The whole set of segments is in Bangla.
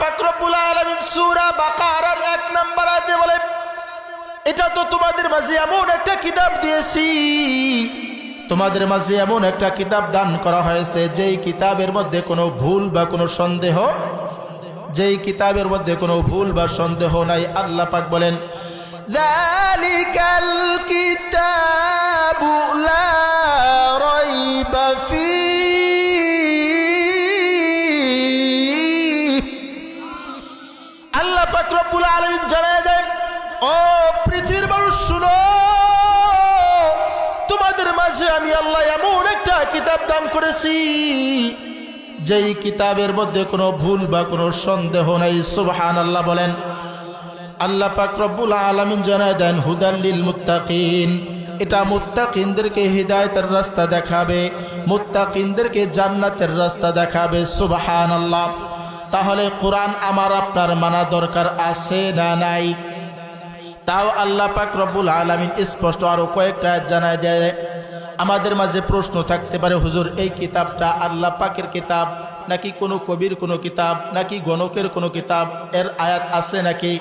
পাক রব্বুল আলামিন সূরা বাকারার 1 নম্বর আয়াতে বলে, এটা তো তোমাদের মাঝে এমন একটা কিতাব দিয়েছি, তোমাদের মাঝে এমন একটা কিতাব দান করা হয়েছে যেই কিতাবের মধ্যে কোনো ভুল বা কোনো সন্দেহ, যেই কিতাবের মধ্যে কোনো ভুল বা সন্দেহ নাই। আল্লাহ পাক বলেন, যালিকাল কিতাবু লা রাইবা ফীহি। আল্লাহ পাক রব্বুল আলামিন জানায় দেন, ও পৃথিবীর মানুষ শুনো, তোমাদের মাঝে আমি আল্লাহ এমন একটা কিতাব দান করেছি যেই কিতাবের মধ্যে কোনো ভুল বা কোনো সন্দেহ নাই। সুবহানাল্লাহ বলেন। আল্লাহ পাক রব্বুল আলামিন জানায় দেন, হুদাল লিল মুত্তাকিন, এটা মুত্তাকিনদেরকে হিদায়াতের রাস্তা দেখাবে, মুত্তাকিনদেরকে জান্নাতের রাস্তা দেখাবে। সুবহানাল্লাহ। তাহলে কোরআন আমার আপনার মানা দরকার আছে না নাই? তাও আল্লাহ পাক রব্বুল আলামিন স্পষ্ট আরো কয়েকটা আয়াত জানায় দেয়। আমাদের মাঝে প্রশ্ন থাকতে পারে, হুজুর এই কিতাবটা আল্লাহ পাকের কিতাব নাকি কোনো কবির কোনো কিতাব নাকি গণকের কোনো কিতাব, এর আয়াত আছে নাকি?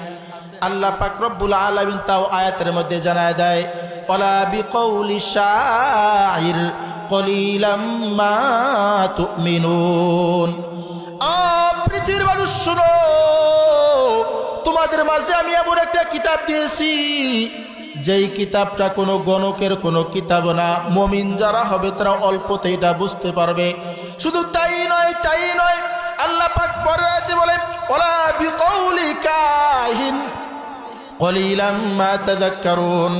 আল্লাহ পাক রব্বুল আলামিন তাও আয়াতের মধ্যে জানায় দেয়, ওয়ালা বিকাউলি শাইর কলিলাম মা তুমিনুন। পৃথিবীর মানুষ শুনো, তোমাদের মাঝে আমি এমন একটা কিতাব দিয়েছি যেই কিতাবটা কোনো গণকের কোনো কিতাব না। মুমিন যারা হবে তারা অল্পতেই এটা বুঝতে পারবে। শুধু তাই নয়, তাই নয়, আল্লাহ পাক পরে বলে, ওয়ালা বিকাউলি কাহিন কলিলাম মা তাযাক্কারুন।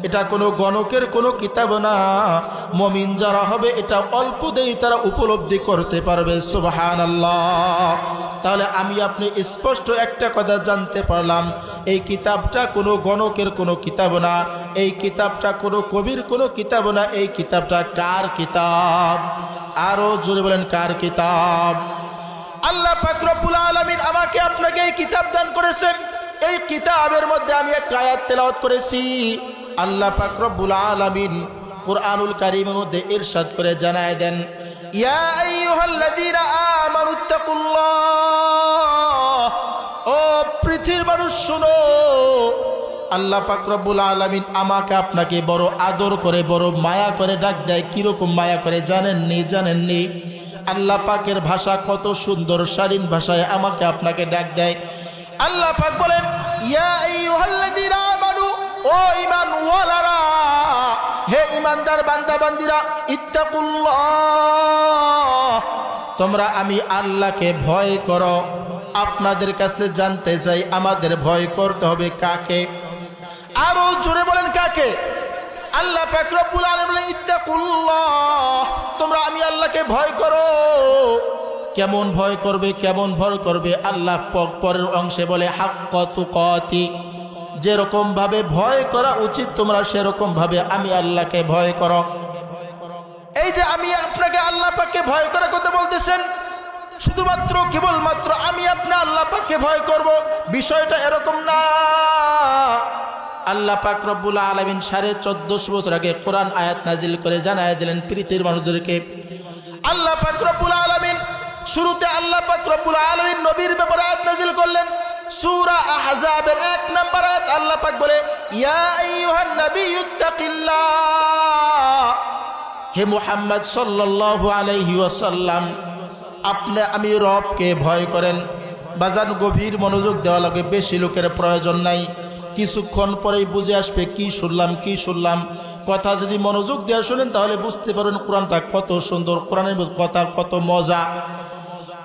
এটা কোনো গণকের কোনো কিতাব না, মুমিন যারা হবে এটা অল্পতেই তারা উপলব্ধি করতে পারবে। সুবহানাল্লাহ। তাহলে আমি আপনি স্পষ্ট একটা কথা জানতে পারলাম, এই কিতাবটা কোনো গণকের কোনো কিতাব না, এই কিতাবটা কোনো কবির কোনো কিতাব না, এই কিতাবটা কার কিতাব? আরো জোরে বলেন, কার কিতাব? আল্লাহ পাক রব্বুল আলামিন আমাকে আপনাকে এই কিতাব দান করেছেন। এই কিতাবের মধ্যে আমি একটা আয়াত তেলাওয়াত করেছি। আল্লাহ পাক রব্বুল আলামিন কুরআনুল কারীমের মধ্যে ইরশাদ করে জানায় দেন, ইয়া আইয়ুহাল্লাযীনা আমানুত্তাকুল্লাহ। ও পৃথিবীর মানুষ শুনো, আল্লাহ পাক রব্বুল আলামিন আমাকে আপনাকে বড় আদর করে, বড় মায়া করে ডাক দেয়। কিরকম মায়া করে জানেননি? জানেননি? আল্লাহ পাকের ভাষা কত সুন্দর, শালীন ভাষায় আমাকে আপনাকে ডাক দেয়। আল্লাহ পাক বলেন, ইয়া আইয়ুহাল্লাযীনা আমানু, ও ঈমানওয়ালারা, হে ঈমানদার বান্দা বান্দীরা, ইত্তাকুল্লাহ, তোমরা আমি আল্লাহকে ভয় করো। আপনাদের কাছে জানতে চাই, আমাদের ভয় করতে হবে কাকে? আরো জোরে বলেন, কাকে? আল্লাহ পাক রব্বুল আলামিন বলেন, ইত্তাকুল্লাহ, তোমরা আমি আল্লাহকে ভয় করো। কেমন ভয় করবে? কেমন ভয় করবে? আল্লাহ পরের অংশে বলে, হাক্কা তুকাতি, যেরকম ভাবে ভয় করা উচিত তোমরা সেরকম ভাবে আমি আল্লাহকে ভয় করো। এই যে আমি আপনাকে আল্লাহ পাককে ভয় করার কথা বলতেছেন, শুধুমাত্র কেবলমাত্র আমি আপনি আল্লাহ পাককে ভয় করব, বিষয়টা এরকম না। আল্লাহ পাক রব্বুল আলামিন 1450 বছর আগে কোরআন আয়াত নাজিল করে জানায় দিলেন পৃথিবীর মানুষদেরকে। আল্লাহ পাক রব্বুল আলামিন শুরুতে আল্লাহ পাক রব্বুল আলামিন নবীর ব্যাপারে আয়াত নাজিল করলেন। সূরা আহজাবের 1 নম্বর আয়াত আল্লাহ পাক বলে, ইয়া আইয়ুহান নাবিয়্যুত্তাকিল্লাহ, হে মুহাম্মদ সাল্লাল্লাহু আলাইহি ওয়াসাল্লাম, আপনি আমি রবকে ভয় করেন। বাজান গভীর মনোযোগ দেওয়া লাগে, বেশি লোকের প্রয়োজন নাই। কিছুক্ষণ পরেই বুঝে আসবে কি শুনলাম, কি শুনলাম। কথা যদি মনোযোগ দেওয়া শুনেন তাহলে বুঝতে পারবেন কোরআনটা কত সুন্দর, কোরআনের কথা কত মজা।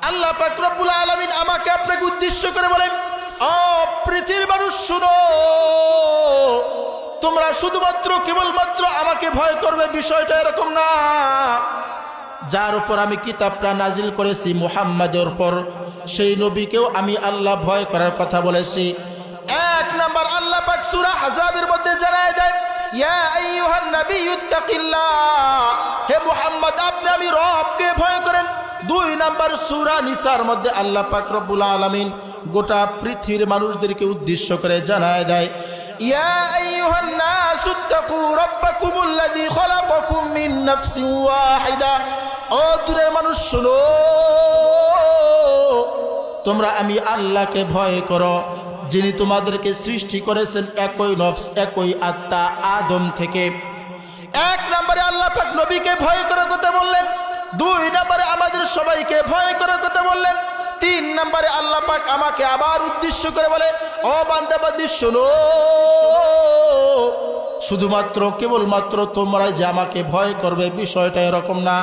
আল্লাহ পাক রব্বুল আলামিন আমাকে আপনাকে উদ্দেশ্য করে বলেন, ও পৃথিবীর মানুষ শুনো, তোমরা শুধুমাত্র কেবলমাত্র আমাকে ভয় করবে, বিষয়টা এরকম না। যার উপর আমি কিতাবটা নাজিল করেছি মুহাম্মাদের উপর, সেই নবীকেও আমি আল্লাহ ভয় করার কথা বলেছি। 1 নম্বর আল্লাহ পাক সূরা আহজাবের মধ্যে জানায় দেয়, ইয়া আইয়ুহান নাবিয়্যুত্তাকিল্লাহ, হে মুহাম্মদ আপনি আমি রবকে ভয় করেন। 2 নম্বর সূরা নিসার মধ্যে আল্লাহ পাক রব্বুল আলামিন গোটা পৃথিবীর মানুষদেরকে উদ্দেশ্য করে জানায় দেয়, ইয়া আইয়ুহান নাসুত্তাকু রাব্বাকুমুল্লাযী খালাকাকুম মিন নাফসিন ওয়াহিদা। ও দুনিয়ার মানুষ শুনো, তোমরা আমি আল্লাহকে ভয় করো, যিনি তোমাদেরকে সৃষ্টি করেছেন একই নফস একই আত্মা আদম থেকে। এক নম্বরে আল্লাহ পাক নবীকে ভয় করার কথা বললেন, দুই নম্বরে আমাদের সবাইকে ভয় করার কথা বললেন, তিন নম্বরে আল্লাহ পাক আমাকে আবার উদ্দেশ্য করে বলে, ও বান্দাবান্দি শোনো, শুধুমাত্র কেবলমাত্র তোমরাই যে আমাকে ভয় করবে বিষয়টা এরকম না।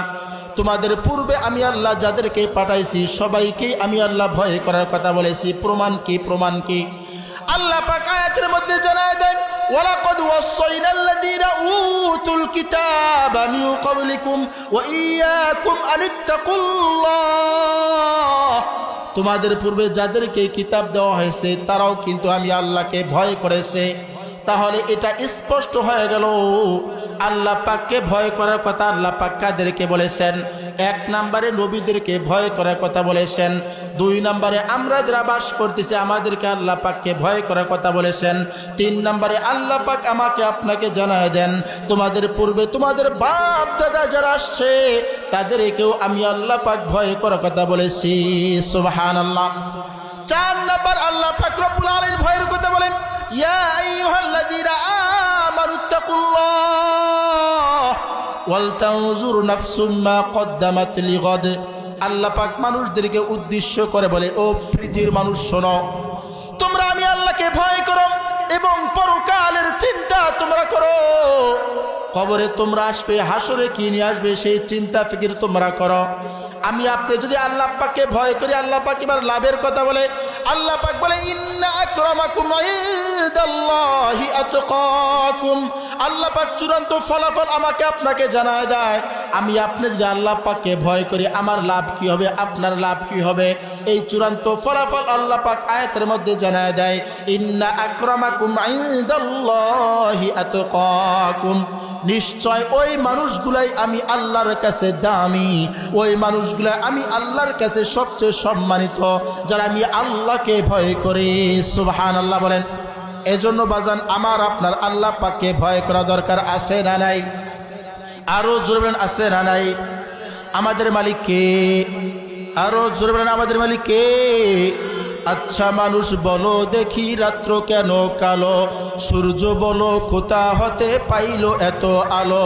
তোমাদের পূর্বে আমি আল্লাহ যাদেরকে পাঠাইছি সবাইকে আমি আল্লাহ ভয় করার কথা বলেছি। প্রমাণ কি? প্রমাণ কি? আল্লাহ পাক আয়াতের মধ্যে জানায় দেন, ওয়ালাকাদ ওয়াসাইনাল্লাযীনা উতুল কিতাবা মিন ক্বাবলিকুম ওয়া ইয়্যাকুম আনিত্তাকুল্লাহ। তোমাদের পূর্বে যাদেরকে কিতাব দেওয়া হয়েছে তারাও কিন্তু আমি আল্লাহকে ভয় করেছে। তাহলে এটা স্পষ্ট হয়ে গেল আল্লাহ পাককে ভয় করার কথা আল্লাহ পাক কাদেরকে বলেছেন? এক নম্বরে নবীদেরকে ভয় করার কথা বলেছেন, দুই নম্বরে আমরা যারা বাস করতেছি আমাদেরকে আল্লাহ পাককে ভয় করার কথা বলেছেন, তিন নম্বরে আল্লাহ পাক আমাকে আপনাকে জানায় দেন তোমাদের পূর্বে তোমাদের বাপ দাদা যারা আসছে তাদেরকেও আমি আল্লাহ পাক ভয় করার কথা বলেছি। সুবহানাল্লাহ। চার নম্বর আল্লাহ পাক রব্বুল আলামিন ভয়ের কথা বলেন, ইয়া আইয়ুহাল্লাযীনা আমানুত্তাকুল্লাহ ওয়াল তানজুর নাফসুম মা কদ্দামাত লিগাদ। আল্লাহ পাক মানুষদেরকে উদ্দেশ্য করে বলে, ও পৃথিবীর মানুষ শোনো, তোমরা আমি আল্লাহকে ভয় করো এবং পরকালের চিন্তা তোমরা করো। কবরে তোমরা আসবে, হাসরে কি নিয়ে আসবে সেই চিন্তা ফিকির তোমরা করো। আমি আপনি যদি আল্লাহ পাককে ভয় করি, আল্লাহ পাক এবার লাভের কথা বলে। আল্লাহ পাক বলে, ইন্না আকরামাকুম ইনদাল্লাহি আতকাকুম। আল্লাহ পাক চূড়ান্ত ফলাফল আমাকে আপনাকে জানায় দেয়। আমি আপনি যদি আল্লাহ পাককে ভয় করি আমার লাভ কি হবে, আপনার লাভ কি হবে, এই চূড়ান্ত ফলাফল আল্লাহ পাক আয়াতের মধ্যে জানায় দেয়, ইন্না আকরামাকুম ইনদাল্লাহি আতকাকুম। নিশ্চয় ওই মানুষগুলাই আমি আল্লাহর কাছে দামি, ওই মানুষগুলা আমি আল্লাহর কাছে সবচেয়ে সম্মানিত যারা আমি আল্লাহকে ভয় করি। সুবহানাল্লাহ বলেন। এজন্য বাজান আমার আপনার আল্লাহ পাককে ভয় করা দরকার আছে না নাই? আরো জোরে বলেন আছে না নাই? আমাদের মালিক কে? আরো জোরে বলেন আমাদের মালিক কে? আচ্ছা মানুষ বলো দেখি রাত্র কেন কালো, সূর্য বলো কোথা হতে পাইলো এত আলো,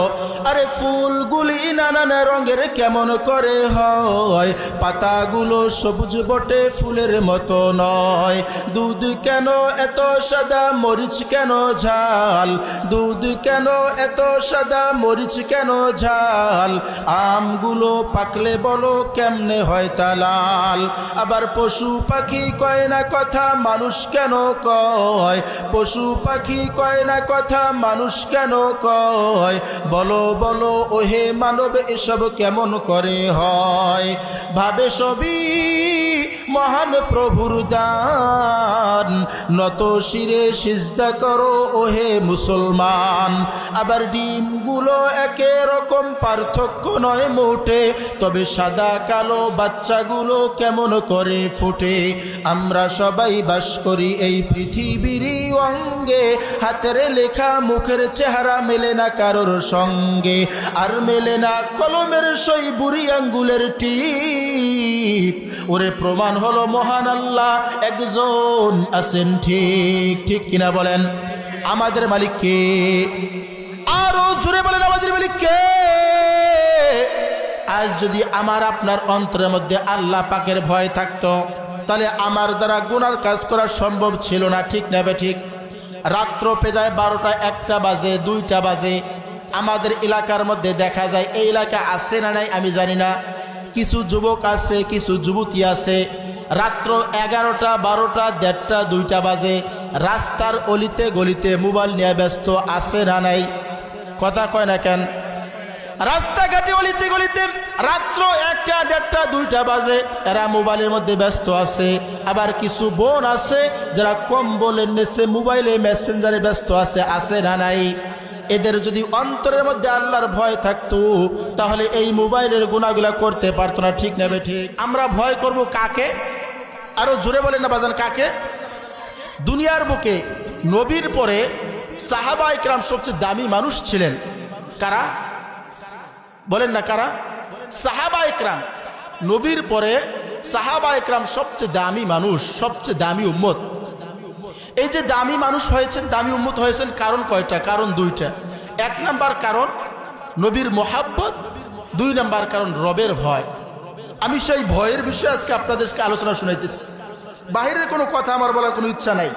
আরে ফুলগুলি নানান রঙের কেমন করে হয়, পাতাগুলো সবুজ বটে ফুলের মতো নয়, দুধ কেন এত সাদা মরিচ কেন ঝাল, দুধ কেন এত সাদা মরিচ কেন ঝাল, আমগুলো পাকলে বলো কেমনে হয় তা লাল, আবার পশু পাখি কয় না কথা মানুষ কেন কয়, পশু পাখি কয় না কথা মানুষ কেন কয়, বলো বলো ওহে মানব এসব কেমন করে হয়, ভাবে সবই মহান প্রভুর দান, নত শিরে সিজদা করো ওহে মুসলমান, আবার ডিমগুলো একে রকম পার্থক্য নয় মোটে, তবে সাদা কালো বাচ্চাগুলো কেমন করে ফুটে, আমরা সবাই বাস করি এই পৃথিবীর অঙ্গে, হাতের লেখা মুখের চেহারা মেলে না কারোর সঙ্গে, আর মেলে না কলমের সই বুড়ি আঙ্গুলের টিপ, ওরে প্রমাণ হলো মহান আল্লাহ একজন আছেন। ঠিক ঠিক কিনা বলেন? আমাদের মালিক কে? আরো জোরে বলেন আমাদের মালিক কে? আজ যদি আমার আপনার অন্তরের মধ্যে আল্লাহ পাকের ভয় থাকতো তাহলে আমার দ্বারা গুনার কাজ করা সম্ভব ছিল না। ঠিক নেবে ঠিক? রাত্র পেজায় 12টা 1টা বাজে 2টা বাজে, আমাদের এলাকার মধ্যে দেখা যায়, এই এলাকা আছে না নাই আমি জানি না, কিছু যুবক আছে কিছু যুবতী আছে, রাত্র 11টা 12টা 1:30টা 2টা বাজে রাস্তার অলিতে গলিতে মোবাইল নিয়ে ব্যস্ত আছে না নাই? কথা কয় না কেন? রাস্তাঘাটে অলিতে গলিতে রাত্র 1টা 1:30টা 2টা বাজে এরা মোবাইলের মধ্যে ব্যস্ত আছে। আবার কিছু বোন আছে যারা কম্বলের নিচে মোবাইলে মেসেঞ্জারে ব্যস্ত আছে না নাই? এদের যদি অন্তরের মধ্যে আল্লাহর ভয় থাকতো তাহলে এই মোবাইলের গুনাহগুলা করতে পারতো না। ঠিক নেবে ঠিক? আমরা ভয় করব কাকে? আরো জোরে বলেন না বাজান, কাকে? দুনিয়ার বুকে নবীর পরে সাহাবা ইকরাম সবচেয়ে দামি মানুষ ছিলেন। কারা? বলেন না কারা? সাহাবা ইকরাম। নবীর পরে সাহাবা একরাম সবচেয়ে দামি মানুষ, সবচেয়ে দামি উম্মত। এই যে দামি মানুষ হয়েছেন, দামি উম্মত হয়েছেন, কারণ কয়টা? কারণ দুইটা। এক নাম্বার কারণ নবীর মোহাব্বত, দুই নাম্বার কারণ রবের ভয়। আমি সেই ভয়ের বিষয়ে আজকে আপনাদেরকে আলোচনা শুনাইতেছি। বাহিরের কোনো কথা আমার বলার কোনো ইচ্ছা নাই,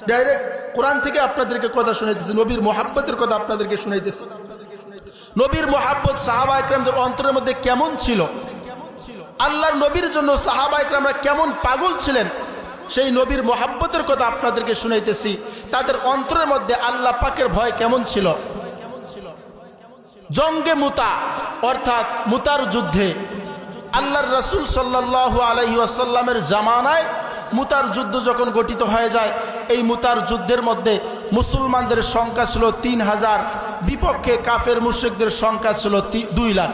ডাইরেক্ট কোরআন থেকে আপনাদেরকে কথা শুনাইতেছি, নবীর মোহাব্বতের কথা আপনাদেরকে শুনাইতেছি। নবীর মোহাব্বত সাহাবা ইকরামদের অন্তরের মধ্যে কেমন ছিল, আল্লাহর নবীর জন্য সাহাবা ইকরামরা কেমন পাগল ছিলেন, সেই নবীর মোহাব্বতের কথা আপনাদেরকে শুনাইতেছি। তাদের অন্তরের মধ্যে আল্লাহ পাকের ভয় কেমন ছিল। জঙ্গে মুতা অর্থাৎ মুতার যুদ্ধে আল্লাহর রাসূল সাল্লাল্লাহু আলাইহি ওয়াসাল্লামের জামানায় মুতার যুদ্ধ যখন গঠিত হয়ে যায়, এই মুতার যুদ্ধের মধ্যে মুসলমানদের সংখ্যা ছিল 3000, বিপক্ষে কাফের মুশরিকদের সংখ্যা ছিল 2 লাখ।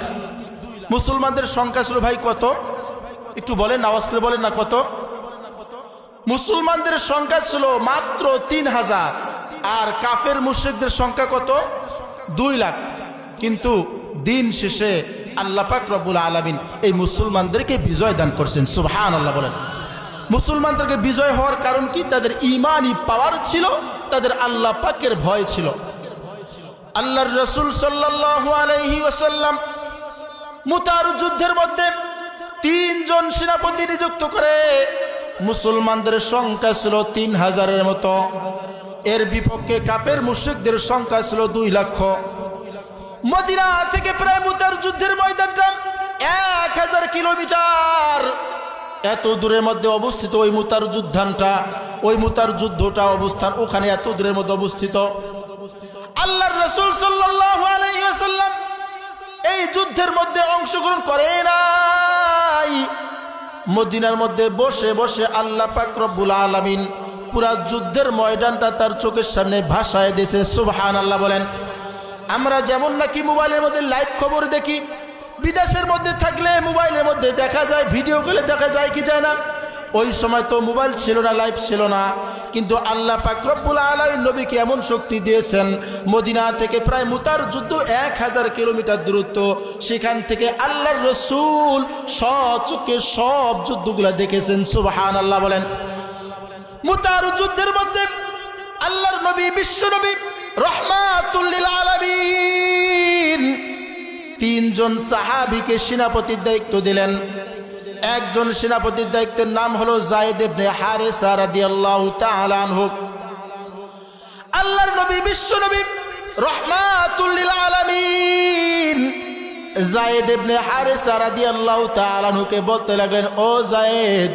মুসলমানদের সংখ্যা ছিল ভাই কত? একটু বলেন, আওয়াজ করে বলেন না কত? মুসলমানদের সংখ্যা ছিল মাত্র 3000, আর কাফের মুশরিকদের সংখ্যা কত? 2 লাখ। কিন্তু দিন শেষে আল্লাহ পাক রব্বুল আলামিন এই মুসলমানদেরকে বিজয় দান করছেন। সুবহানাল্লাহ বলেন। মুসলমানদেরকে বিজয় হওয়ার কারণ কি? তাদের ঈমানি পাওয়ার ছিল, তাদের আল্লাহ পাকের ভয় ছিল। আল্লাহর রাসূল সাল্লাল্লাহু আলাইহি ওয়াসাল্লাম মুতার যুদ্ধের মধ্যে 3 জন সেনাপতি নিযুক্ত করে। মুসলমানদের সংখ্যা ছিল 3000-এর মতো, এর বিপক্ষে কাফের মুশরিকদের সংখ্যা ছিল 2 লক্ষ। মদিনা থেকে প্রায় মুতার যুদ্ধের ময়দানটা 1000 কিলোমিটার, এত দূরের মধ্যে অবস্থিত ওই মুতার যুদ্ধটা, ওই মুতার যুদ্ধটা অবস্থান ওখানে এত দূরের মধ্যে অবস্থিত। আল্লাহর রাসূল সাল্লাল্লাহু আলাইহি ওয়াসাল্লাম এই যুদ্ধের মধ্যে অংশগ্রহণ করে নাই। মদিনার মধ্যে বসে বসে আল্লাহ পাক রব্বুল আলামিন পুরা যুদ্ধের ময়দানটা তার চোখের সামনে ভাসায় দিয়েছে। সুবহানাল্লাহ বলেন। আমরা যেমন নাকি মোবাইলের মধ্যে লাইভ খবর দেখি, বিদেশের মধ্যে থাকলে মোবাইলের মধ্যে দেখা যায়, ভিডিও কলে দেখা যায় কি যায় না? ওই সময় তো মোবাইল ছিল না, লাইভ ছিল না, কিন্তু আল্লাহ পাক রব্বুল আলামিন নবীকে এমন শক্তি দিয়েছেন, মদিনা থেকে প্রায় মুতার যুদ্ধ 1000 কিলোমিটার দূরত্ব, সেখান থেকে আল্লাহর রাসূল সচক্ষে সব যুদ্ধগুলা দেখেছেন। সুবহানাল্লাহ বলেন। মুতার যুদ্ধের মধ্যে আল্লাহর নবী, বিশ্ব নবী রহমাতুল লিল আলামিন 3 জন সাহাবীকে সেনাপতির দায়িত্ব দিলেন। একজন সেনাপতির দায়িত্বের নাম হলো যায়েদ ইবনে হারেসা রাদিয়াল্লাহু তাআলা আনহু। আল্লাহর নবী, বিশ্ব নবী রহমাতুল লিল আলামিন যায়েদ ইবনে হারেসা রাদিয়াল্লাহু তাআলা আনহুকে বলতে লাগলেন, ও যায়েদ,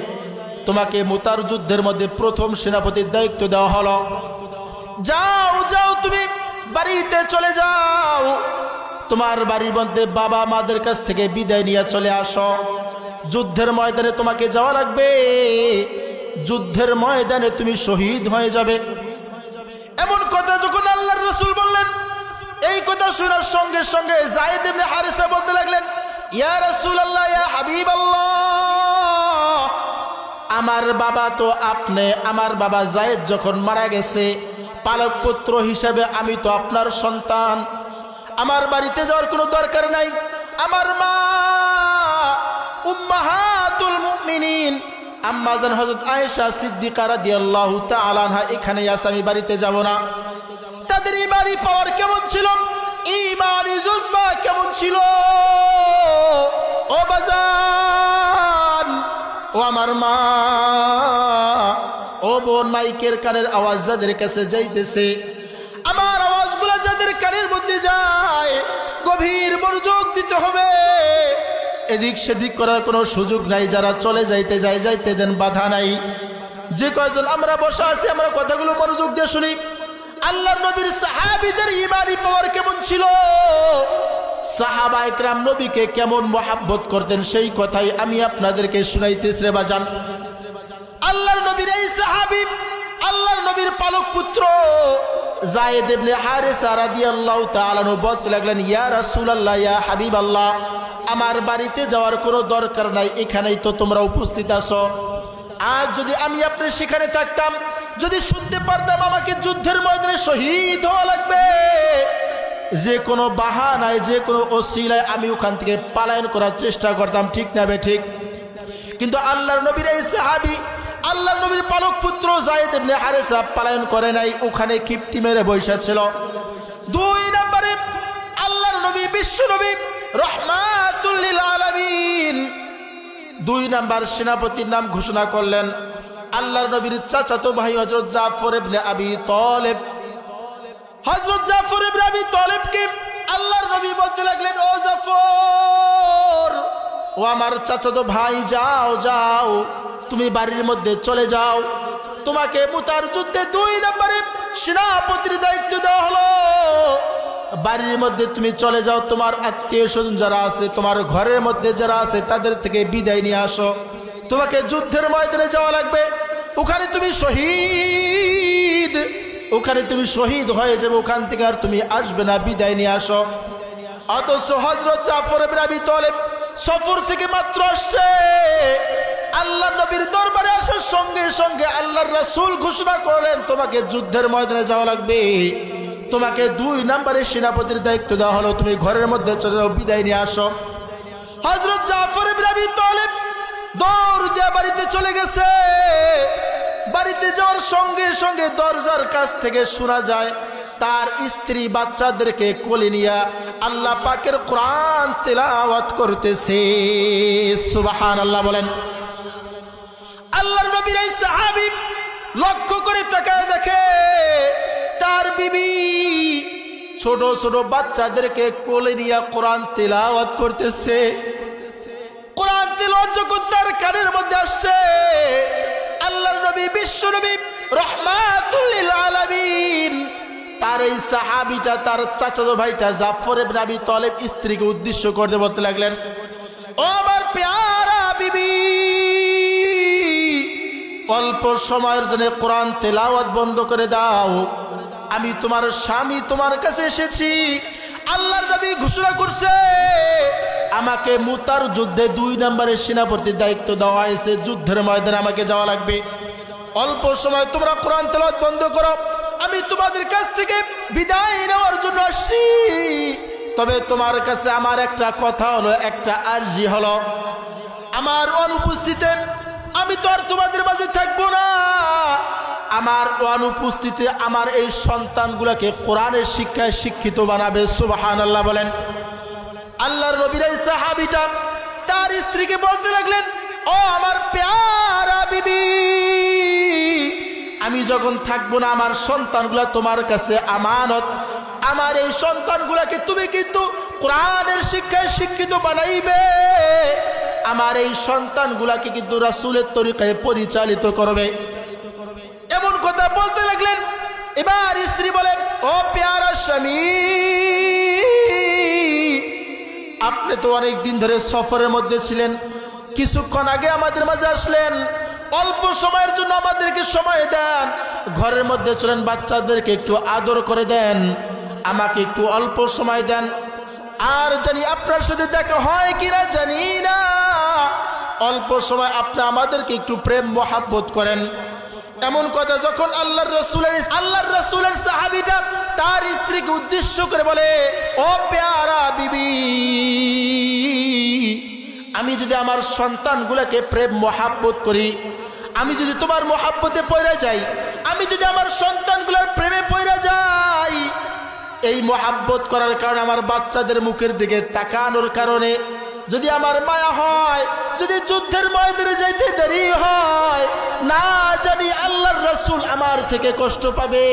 তোমাকে মুতার যুদ্ধের মধ্যে প্রথম সেনাপতির দায়িত্ব দেওয়া হলো, যাও যাও তুমি বাড়িতে চলে যাও, তোমার বাড়ির মধ্যে বাবা মাদের কাছ থেকে বিদায় নিয়ে চলে আসো, যুদ্ধের ময়দানে তোমাকে যাওয়া লাগবে, যুদ্ধের ময়দানে তুমি শহীদ হয়ে যাবে। এমন কথা যখন আল্লাহর রাসূল বললেন, এই কথা শোনার সঙ্গে সঙ্গে যায়েদ ইবনে হারেসা বলতে লাগলেন, ইয়া রাসূলুল্লাহ, ইয়া হাবিবাল্লাহ, আমার বাবা তো আপনি, আমার বাবা যায়েদ যখন মারা গেছে, পালক পুত্র হিসেবে আমি তো আপনার সন্তান, আমার বাড়িতে যাওয়ার কোনো দরকার নাই। আমার মা উম্মাহাতুল মুমিনিন আম্মা জান হযরত আয়েশা সিদ্দিকা রাদিয়াল্লাহু তাআলা আনহা এখানে আছে, আমি বাড়িতে যাব না। তাদের ঈমানি পাওয়ার কেমন ছিল, ঈমানি জজবা কেমন ছিল! ও বাজান, ও আমার মা, ও বোন, মাইকের কানের আওয়াজ যাদের কাছে যাইতেছে, আমার আওয়াজগুলো যাদের কানের মধ্যে যায়, গভীর মনোযোগ দিতে হবে, এদিক সেদিক করার কোনো সুযোগ নাই। যারা চলে যাইতে যায়, যাইতে দেন, বাধা নাই। যে কয়জন আমরা বসা আছি, আমরা কথাগুলো মনোযোগ দিয়ে শুনি। আল্লাহর নবীর সাহাবীদের ঈমানি পাওয়ার কেমন ছিল, সাহাবা ইকরাম নবীকে কেমন মহব্বত করতেন, সেই কথাই আমি আপনাদেরকে শুনাইতেছি রে বাজান। আল্লাহর নবীর এই সাহাবী, আল্লাহর নবীর পালক পুত্র যায়েদ ইবনে হারেসা রাদিয়াল্লাহু তাআলা আনহু বলতে লাগলেন, ইয়া রাসূলুল্লাহ, ইয়া হাবিবাল্লাহ, আমার বাড়িতে যাওয়ার কোনো দরকার নাই, এখানেই তো তোমরা উপস্থিত আছো। আজ যদি আমি আপনি সেখানে থাকতাম, যদি শুনতে পারতাম আমাকে যুদ্ধের ময়দানে শহীদ হওয়া লাগবে, যে কোনো বাহানায়, যে কোনো ওসিলায় আমি ওখান থেকে পলায়ন করার চেষ্টা করতাম, ঠিক না বে ঠিক? কিন্তু আল্লাহর নবীর এই সাহাবী আল্লাহর নবীর পালক পুত্র যায়েদ ইবনে হারেসা পলায়ন করে নাই, ওখানে কিপটি মেরে বসে ছিল। 2 নম্বরে আল্লাহর নবী বিশ্ব নবী রাহমাতুল লিল আলামিন 2 নম্বর সেনাপতির নাম ঘোষণা করলেন আল্লাহর নবীর চাচাতো ভাই হযরত জাফর ইবনে আবি তালেব। হযরত জাফর ইবনে আবি তালেবকে আল্লাহর নবী বলতে লাগলেন, ও জাফর, ও আমার চাচাতো ভাই, যাও যাও, তুমি বাড়ির মধ্যে চলে যাও, তোমাকে মুতার যুদ্ধে 2 নম্বরে সেনাপতির দায়িত্ব দেওয়া হলো। বাড়ির মধ্যে তুমি চলে যাও, তোমার আত্মীয় স্বজন যারা আছে, তোমার ঘরের মধ্যে যারা আছে, তাদের থেকে বিদায় নিয়ে আসো। তোমাকে যুদ্ধের ময়দানে যাওয়া লাগবে, ওখানে তুমি শহীদ হয়ে যাবে, ওখান থেকে আর তুমি আসবে না, বিদায় নিয়ে আসো। অথচ হযরত জাফর ইবনে আবি তালেব সফর থেকে মাত্র আসছে, আল্লাহর নবীর দরবারে আসার সঙ্গে সঙ্গে আল্লাহর রাসূল ঘোষণা করলেন, তোমাকে যুদ্ধের ময়দানে যাওয়া লাগবে, তোমাকে 2 নম্বরে সেনাপতির দায়িত্ব দেওয়া হলো, তুমি ঘরের মধ্যে চলে যাও, বিদায় নিয়ে আসো। হযরত জাফর ইবনে আবি তালেব দৌড় দিয়ে বাড়িতে চলে গেছে। বাড়িতে যাওয়ার সঙ্গে সঙ্গে দরজার কাছ থেকে শোনা যায় তার স্ত্রী বাচ্চাদেরকে কোলে নিয়ে আল্লাহ পাকের কোরআন তেলাওয়াত করতেছে। সুবহানাল্লাহ বলেন। আল্লাহর নবীর এই সাহাবী লক্ষ্য করে তাকায় দেখে তার বিবি ছোট ছোট বাচ্চাদেরকে কোলে নিয়ে কোরআন তেলাওয়াত করতেছে। কোরআন তেলাওয়াত যখন তার কানের মধ্যে আসছে, আল্লাহর নবী বিশ্ব নবী রাহমাতুল লিল আলামিন তার এই সাহাবীটা, তার চাচাতো ভাইটা জাফর ইবনে আবি তালেব স্ত্রীকে উদ্দেশ্য করে বলতে লাগলেন, ও আমার প্যারা বিবি, অল্প সময়ের জন্য কোরআন তেলাওয়াত বন্ধ করে দাও, আমি তোমার স্বামী তোমার কাছে এসেছি। আল্লাহর নবী ঘোষণা করছে আমাকে মুতার যুদ্ধে 2 নম্বরে সেনাপতির দায়িত্ব দেওয়া হয়েছে, যুদ্ধের ময়দানে আমাকে যাওয়া লাগবে, অল্প সময় তোমরা কোরআন তেলাওয়াত বন্ধ করো, আমি তোমাদের কাছ থেকে বিদায় নেওয়ার জন্য আসছি। তবে তোমার কাছে আমার একটা কথা হলো, একটা আরজি হলো, আমার অনুপস্থিতিতে আমি তো আর তোমাদের মাঝে থাকবো না, আমার অনুপস্থিতিতে আমার এই সন্তানগুলোকে কোরআনের শিক্ষায় শিক্ষিত বানাবে। সুবহানাল্লাহ বলেন। আল্লাহর নবীর এই সাহাবীটা তার স্ত্রীকে বলতে লাগলেন, ও আমার প্যারা বিবি, আমি যখন থাকবো না আমার সন্তানগুলা তোমার কাছে আমানত, আমার এই সন্তানগুলাকে তুমি কিন্তু কোরআনের শিক্ষায় শিক্ষিত বানাইবে, আমার এই সন্তানগুলাকে কিন্তু রাসূলের তরিকায় পরিচালিত করবে। এমন কথা বলতে লাগলেন। এবার স্ত্রী বলেন, ও প্যারা স্বামী, আপনি তো অনেক দিন ধরে সফরের মধ্যে ছিলেন, কিছুক্ষণ আগে আমাদের মাঝে আসলেন, অল্প সময়ের জন্য আমাদেরকে সময় দেন, ঘরের মধ্যে চলেন, বাচ্চাদেরকে একটু আদর করে দেন, আমাকে একটু অল্প সময় দেন, আর জানি আপনার সাথে দেখা হয় কিনা জানি না, অল্প সময় আপনি আমাদেরকে একটু প্রেম মহাব্বত করেন। এমন কথা যখন আল্লাহর রাসূলের সাহাবীটা তার স্ত্রীকে উদ্দেশ্য করে বলে, ও প্যারা বিবি, আমি যদি আমার সন্তানগুলোকে প্রেম মহাব্বত করি, আমি যদি তোমার মহাব্বতে পড়ে যাই, আমি যদি আমার সন্তানগুলোর প্রেমে পড়ে যাই, এই মহাব্বত করার কারণে আমার বাচ্চাদের মুখের দিকে তাকানোর কারণে যদি আমার মায়া হয়, যদি যুদ্ধের ময়দানে যাইতে দেরি হয়, না জানি আল্লাহর রাসূল আমার থেকে কষ্ট পাবে,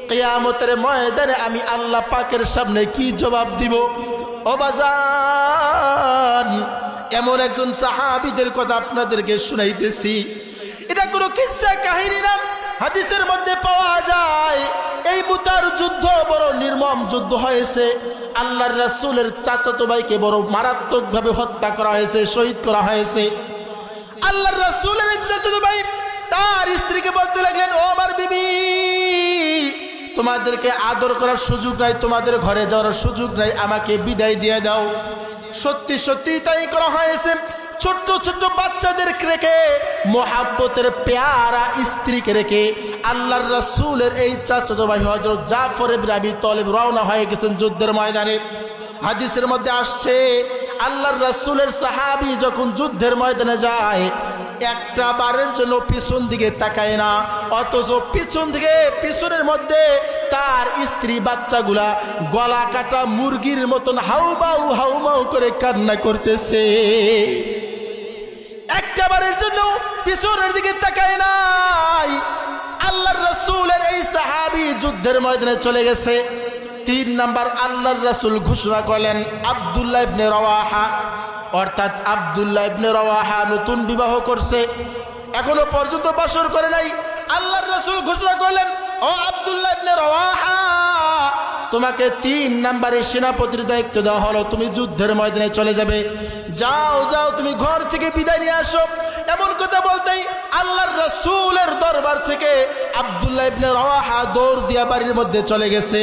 কিয়ামতের ময়দানে আমি আল্লাহ পাকের সামনে কি জবাব দিব? ও বাজান, এমন একজন সাহাবীদের কথা আপনাদেরকে শুনাইতেছি, এটা কোনো কিসসা কাহিনী না, হাদিসের মধ্যে পাওয়া যায়। এই মুতার যুদ্ধ বড় নির্মম যুদ্ধ হয়েছে, আল্লাহর রাসূলের চাচাতো ভাইকে বড় মারাত্মকভাবে হত্যা করা হয়েছে, শহীদ করা হয়েছে। আল্লাহর রাসূলের চাচাতো ভাই তার স্ত্রীকে বলতে লাগলেন, ও আমার বিবি, তোমাদেরকে আদর করার সুযোগ নাই, তোমাদের ঘরে যাওয়ার সুযোগ নাই, আমাকে বিদায় দিয়ে দাও। সত্যি সত্যি তাই করা হয়েছে। ছোট্ট ছোট্ট বাচ্চাদের রেখে, মোহাব্বতের প্যারা স্ত্রীকে রেখে আল্লাহর রাসূলের এই চাচাতো ভাই হযরত জাফর ইবনে আবি তালেব রওনা হয়ে গেছেন যুদ্ধের ময়দানে। হাদিসের মধ্যে আসছে আল্লাহর রাসূলের সাহাবী যখন যুদ্ধের ময়দানে যায় একটা বারের জন্য পিছন দিকে তাকায় না, অথচ পিছনের মধ্যে তার স্ত্রী বাচ্চাগুলা গলা কাটা মুরগির মতন হাউমাউ করে কান্না করতেছে। একটা বারের জন্য পিছনের দিকে তাকায় নাই। আল্লাহর রাসূলের এই সাহাবী যুদ্ধের ময়দানে চলে গেছে। 3 নাম্বার আল্লাহর রাসূল ঘোষণা করলেন আব্দুল্লাহ ইবনে রাওয়াহা, অর্থাৎ আব্দুল্লাহ ইবনে রাওয়াহা নতুন বিবাহ করছে, এখনো পর্যন্ত বাসর করে নাই। আল্লাহর রাসূল ঘোষণা করলেন ও আব্দুল্লাহ ইবনে রাওয়াহা, তোমাকে 3 নম্বরে সেনাপতির দায়িত্ব দেওয়া হলো, তুমি যুদ্ধের ময়দানে চলে যাবে। যাও তুমি ঘর থেকে বিদায় নিয়ে আসো। এমন কথা বলতেই আল্লাহর রাসূলের দরবার থেকে আব্দুল্লাহ ইবনে রাওয়াহা দৌড় দিয়া বাড়ির মধ্যে চলে গেছে।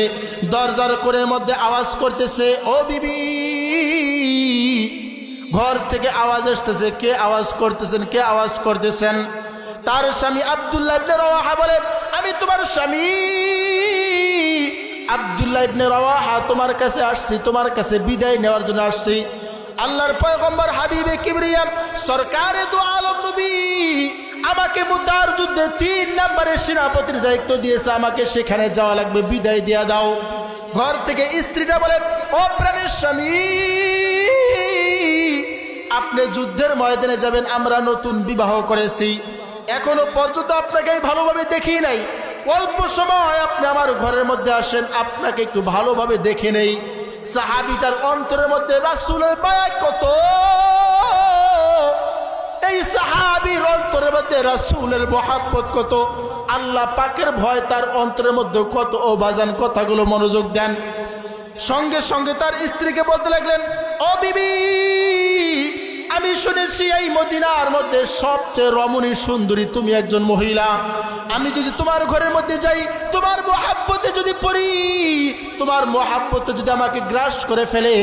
দরজার কোণের মধ্যে আওয়াজ করতেছে, ও বিবি। ঘর থেকে আওয়াজ আসতেছে, কে আওয়াজ করতেছেন? তার স্বামী আব্দুল্লাহ ইবনে রাওয়াহা বলে, আমি তোমার স্বামী আব্দুল্লাহ ইবনে রাওয়াহা, তোমার কাছে আসছি, তোমার কাছে বিদায় নেওয়ার জন্য আসছি। আল্লাহর পয়গম্বর হাবিবে কিবরিয়া সরকারে দু আলম নবী আমাকে মুতার যুদ্ধে 3 নম্বরে সেনাপতির দায়িত্ব দিয়েছে, আমাকে সেখানে যাওয়া লাগবে, বিদায় দিয়া দাও। ঘর থেকে স্ত্রীটা বলে, ও প্রাণের স্বামী, আপনি যুদ্ধের ময়দানে যাবেন, আমরা নতুন বিবাহ করেছি, এখনো পর্যন্ত আপনাকে ভালোভাবে দেখি নাই, অল্প সময় আপনি আমার ঘরের মধ্যে আসেন, আপনাকে একটু ভালোভাবে দেখে নেই। সাহাবীটার অন্তরের মধ্যে রাসূলের মায়া কত, এই সাহাবীর অন্তরের মধ্যে রাসূলের মহব্বত কত, আল্লাহ পাকের ভয় তার অন্তরের মধ্যে কত। ও বাজান, কথাগুলো মনোযোগ দেন। সঙ্গে সঙ্গে তার স্ত্রীকে বলতে লাগলেন, ও বিবি, আমি শুনেছি এই মদিনার মধ্যে সবচেয়ে রমণী সুন্দরী তুমি একজন মহিলা। আমি যদি তোমার ঘরের মধ্যে যাই, তোমার মহাব্বতে যদি পড়ি, তোমার মহাব্বতে যদি আমাকে গ্রাস করে ফেলে,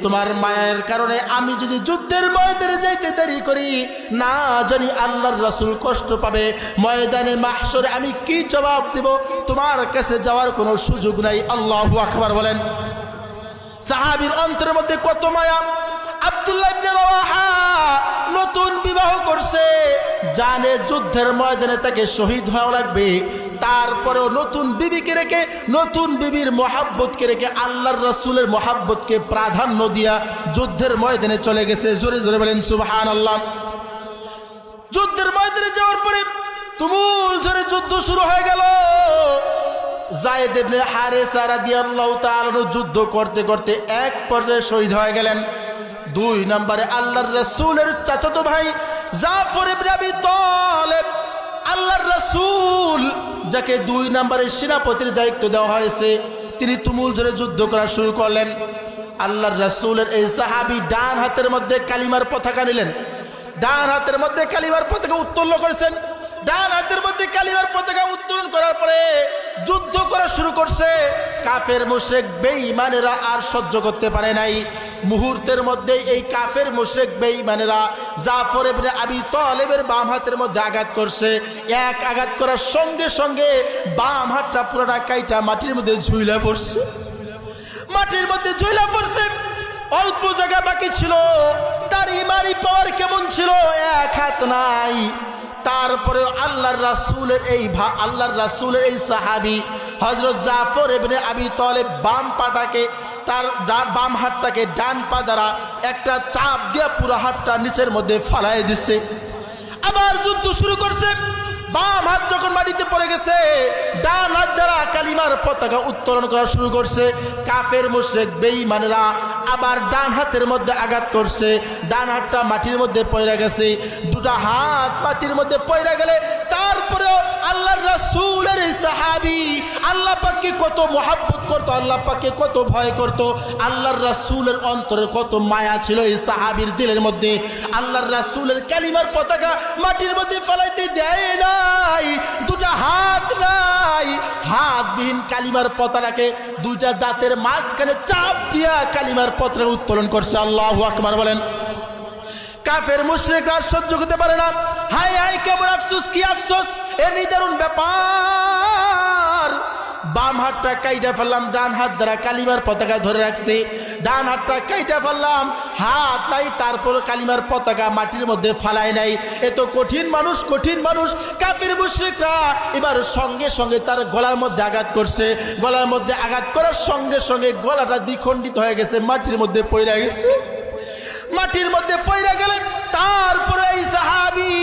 তোমার মায়ের কারণে আমি যদি যুদ্ধের ময়দানে যাইতে দেরি করি, না জানি আল্লাহর রাসূল কষ্ট পাবে, ময়দানে মাহশরে আমি কি জবাব দেব, তোমার কাছে যাওয়ার কোনো সুযোগ নাই। আল্লাহু আকবার বলেন। সাহাবীর অন্তরের মধ্যে কত মায়া। আব্দুল্লাহ ইবনে রাওয়াহা নতুন বিবাহ করছে, জানে যুদ্ধের ময়দানে তাকে শহীদ হওয়া লাগবে, তারপরেও নতুন বিবিকে রেখে, নতুন বিবির মহাব্বতকে রেখে আল্লাহর রাসূলের মহাব্বতকে প্রাধান্য দিয়া যুদ্ধের ময়দানে চলে গেছে। জোরে জোরে বলেন সুবহানাল্লাহ। যুদ্ধের ময়দানে যাওয়ার পরে তুমুল জোরে যুদ্ধ শুরু হয়ে গেল। যায়েদ ইবনে হারেসা রাদিয়াল্লাহু তাআলা যুদ্ধ করতে করতে এক পর্যায়ে শহীদ হয়ে গেলেন। 2 নম্বরে আল্লাহর রাসূলের চাচাতো ভাই জাফর ইবনে আবি তালেব, আল্লাহর রাসূল যাকে 2 নম্বরে সেনাপতির দায়িত্ব দেওয়া হয়েছে, তিনি তুমুল জোরে যুদ্ধ করা শুরু করলেন। আল্লাহর রাসূলের এই সাহাবী ডান হাতের মধ্যে কালিমার পতাকা নিলেন, ডান হাতের মধ্যে কালিমার পতাকা উত্তোলন করেছেন। ডান হাতের মধ্যে কালিমার পতাকা উত্তোলন করার পরে যুদ্ধ করা শুরু করছে। কাফের মুশরিক বেঈমানেরা আর সহ্য করতে পারে নাই। মুহূর্তের মধ্যে এই কাফের মুশরিক বেঈমানেরা জাফর ইবনে আবি তালেবের বাম হাতের মধ্যে আঘাত করছে। এক আঘাত করার সঙ্গে সঙ্গে বাম হাতটা পুরোটা কাইটা মাটির মধ্যে ঝুইলা পড়ছে, মাটির মধ্যে ঝুইলা পড়ছে। অল্প জায়গা বাকি ছিল, তার ইমানি পাওয়ার কেমন ছিল, এক হাত নাই। তারপরে আল্লাহর রাসূলের এই সাহাবী হযরত জাফর ইবনে আবি তালেব বাম পাটাকে, তার বাম হাতটাকে ডান পা দ্বারা একটা চাপ দিয়ে পুরো হাতটা নিচের মধ্যে ফালায় দিচ্ছে। আবার যুদ্ধ শুরু করছে। বাম হাত যখন মাটিতে পড়ে গেছে, ডান হাত দ্বারা কালিমার পতাকা উত্তোলন করা শুরু করছে। কাফের মুশরিক বেঈমানেরা আবার ডান হাতের মধ্যে আঘাত করছে, ডান হাতটা মাটির মধ্যে পড়ে গেছে। দুটা হাত মাটির মধ্যে পড়ে গেলে তারপরেও আল্লাহর রাসূলের এই সাহাবী আল্লাহ পাককে কত মহব্বত করতো, আল্লাহ পাককে কত ভয় করত, আল্লাহর রাসূলের অন্তরে কত মায়া ছিল এই সাহাবীর দিলের মধ্যে। আল্লাহর রাসূলের কালিমার পতাকা মাটির মধ্যে ফেলাইতে দেয় নাই। দুটা হাত নাই, হাতবিহীন কালিমার পতাকাকে দুইটা দাঁতের মাঝখানে চাপ দিয়া কালিমার পতাকা উত্তোলন করছে। আল্লাহু আকবার বলেন। কাফের মুশরিকরা সহ্য করতে পারে না। হায় হায়, কেমন আফসোস, কি আফসোস, এর নিদারুণ ব্যাপার। বাম হাতটা কাইটা ফেললাম, ডান হাত দ্বারা কালিমার পতাকা ধরে রাখছে। ডান হাতটা কাইটা ফেললাম, হাত নাই, তারপর কালিমার পতাকা মাটির মধ্যে ফালাই নাই। এত কঠিন মানুষ, কঠিন মানুষ। কাফির মুশরিকরা এবার সঙ্গে সঙ্গে তার গলার মধ্যে আঘাত করছে। গলার মধ্যে আঘাত করার সঙ্গে সঙ্গে গলাটা দ্বিখণ্ডিত হয়ে গেছে, মাটির মধ্যে পড়ে গেছে। মাটির মধ্যে পড়ে গেলে তারপরে এই সাহাবী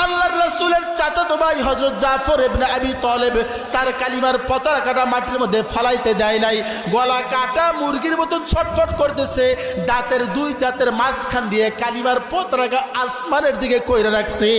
আল্লাহর রাসূলের চাচাতো ভাই হযরত জাফর ইবনে আবি তালেব তার কালিমার পতাকাটা মাটির মধ্যে ফালাইতে দেয় নাই। গলা কাটা মুরগির মতো ছটফট করতেছে, দাঁতের দুই দাঁতের মাঝখান দিয়ে কালিমার পতাকা আসমানের দিকে কইরা রাখছে।